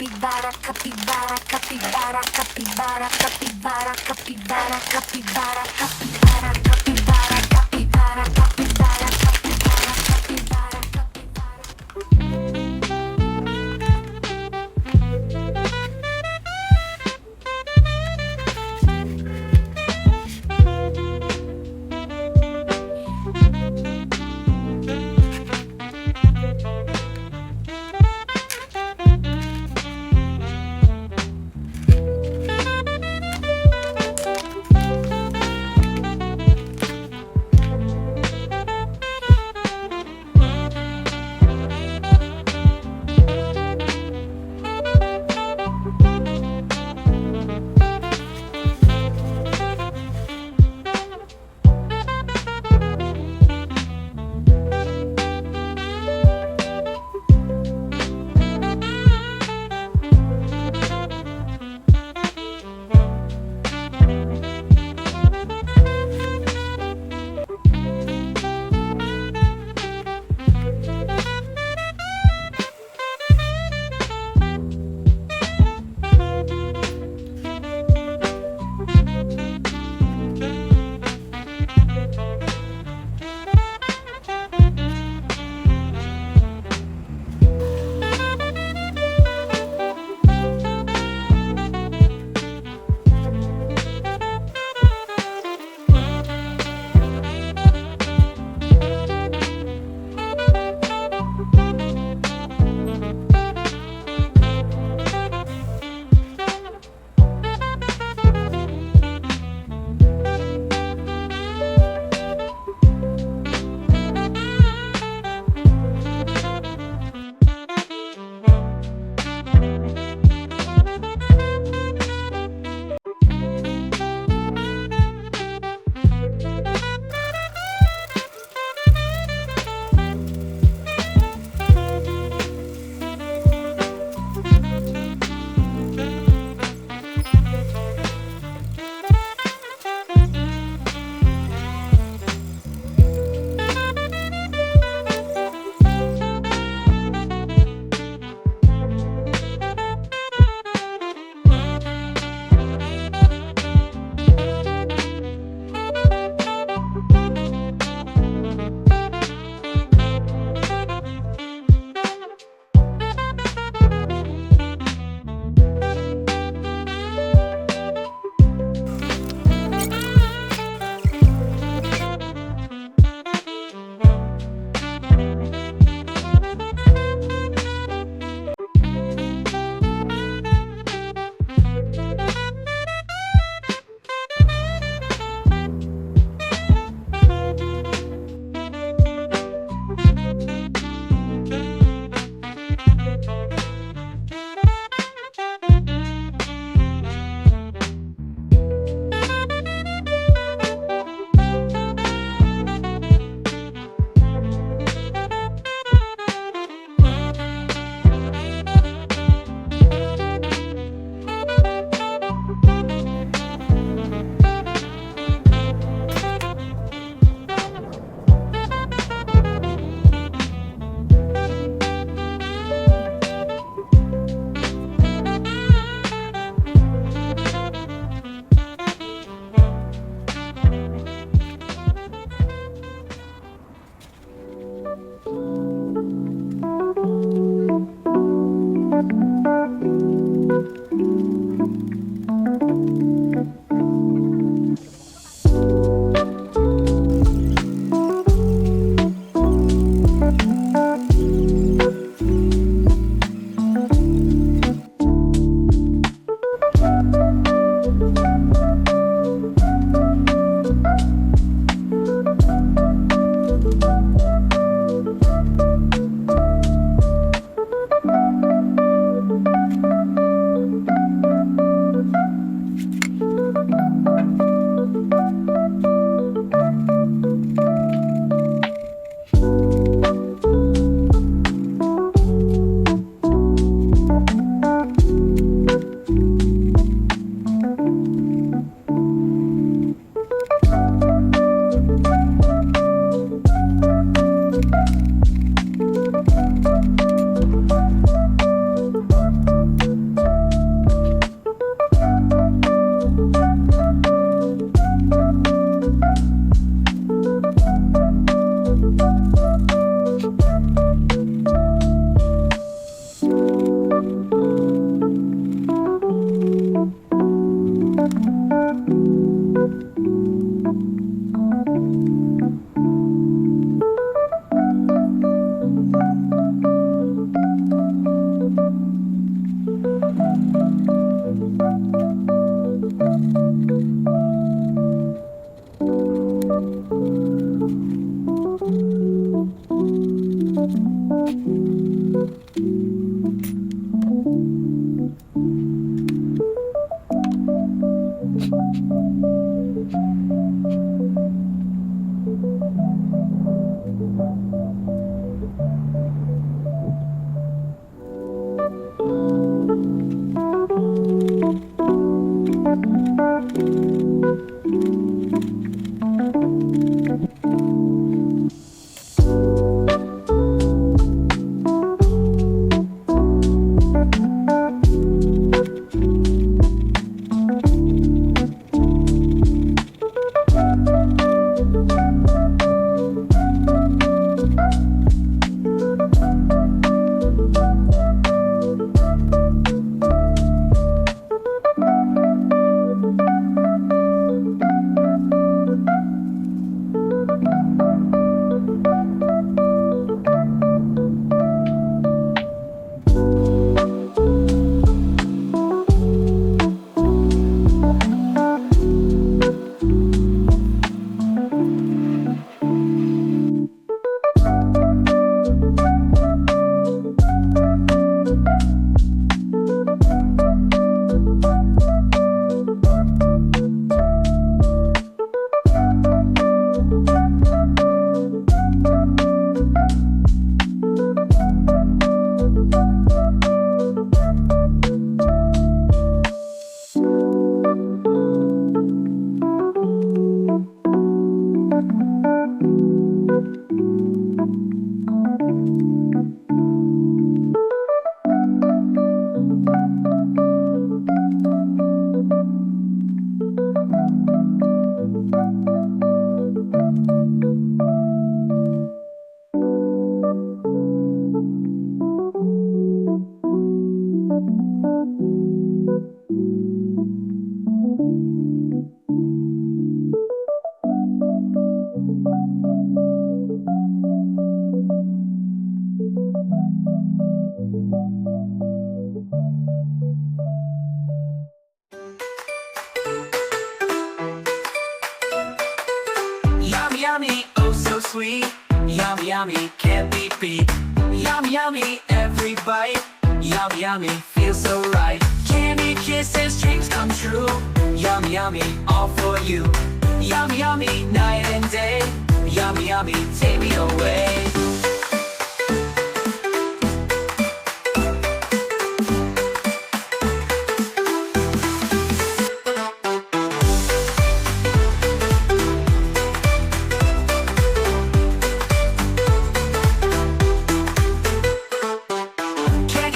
capybara, capybara, capybara, capybara, capybara, capybara, capybara, capybara, capybara, capybara, capybara, capybara, Yummy, yummy, oh so sweet. Yummy, yummy, can't be beat. Yummy, yummy, every bite. Yummy, yummy, feels so right. Candy kisses, dreams come true. Yummy, yummy, all for you. Yummy, yummy, night and day. Yummy, yummy, take me away.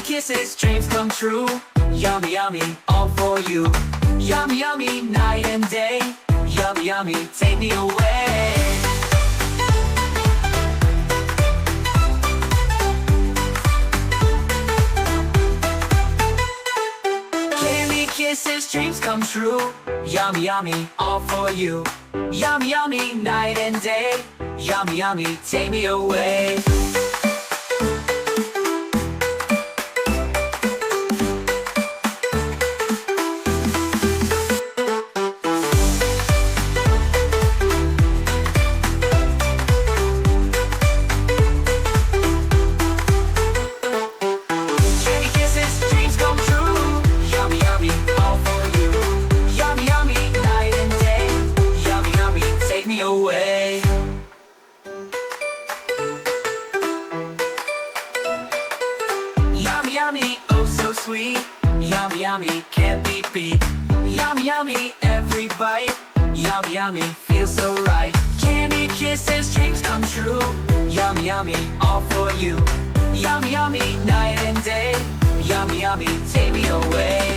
Kisses, dreams come true. Yummy, yummy, all for you. Yummy, yummy, night and day. Yummy, yummy, take me away. Candy kisses, dreams come true. Yummy, yummy, all for you. Yummy, yummy, night and day. Yummy, yummy, take me away. Yummy, oh so sweet. Yummy, yummy, can't be beat. Yummy, yummy, every bite. Yummy, yummy, feels so right. Candy kisses, dreams come true. Yummy, yummy, all for you. Yummy, yummy, night and day. Yummy, yummy, take me away.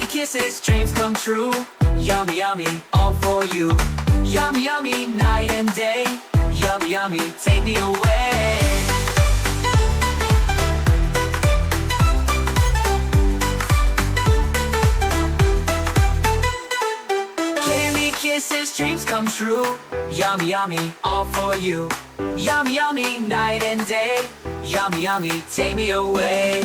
Kisses, dreams come true. Yummy, yummy, all for you. Yummy, yummy, night and day. Yummy, yummy, take me away. true. Yummy, yummy, all for you. Yummy, yummy, night and day. Yummy, yummy, take me away.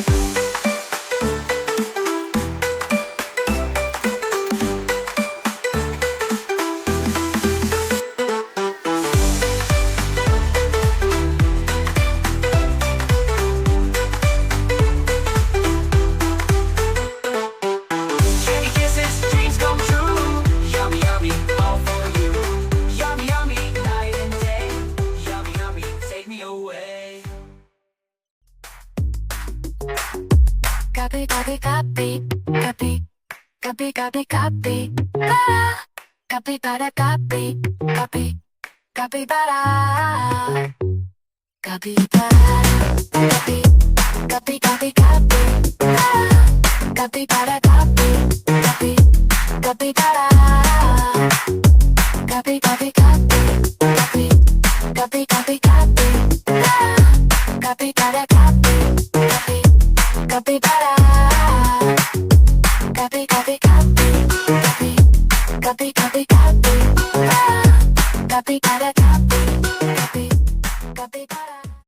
Candy kisses, dreams come true. Yummy, yummy, all for you. Yummy, yummy, night and day. Yummy, yummy, take me away. Copy, copy, copy, copy, copy, copy, copy, para, copy, para, copy, copy, copy, para, copy, para, copy, copy, copy, copy, para, copy, para, copy, copy, copy, para, copy, copy,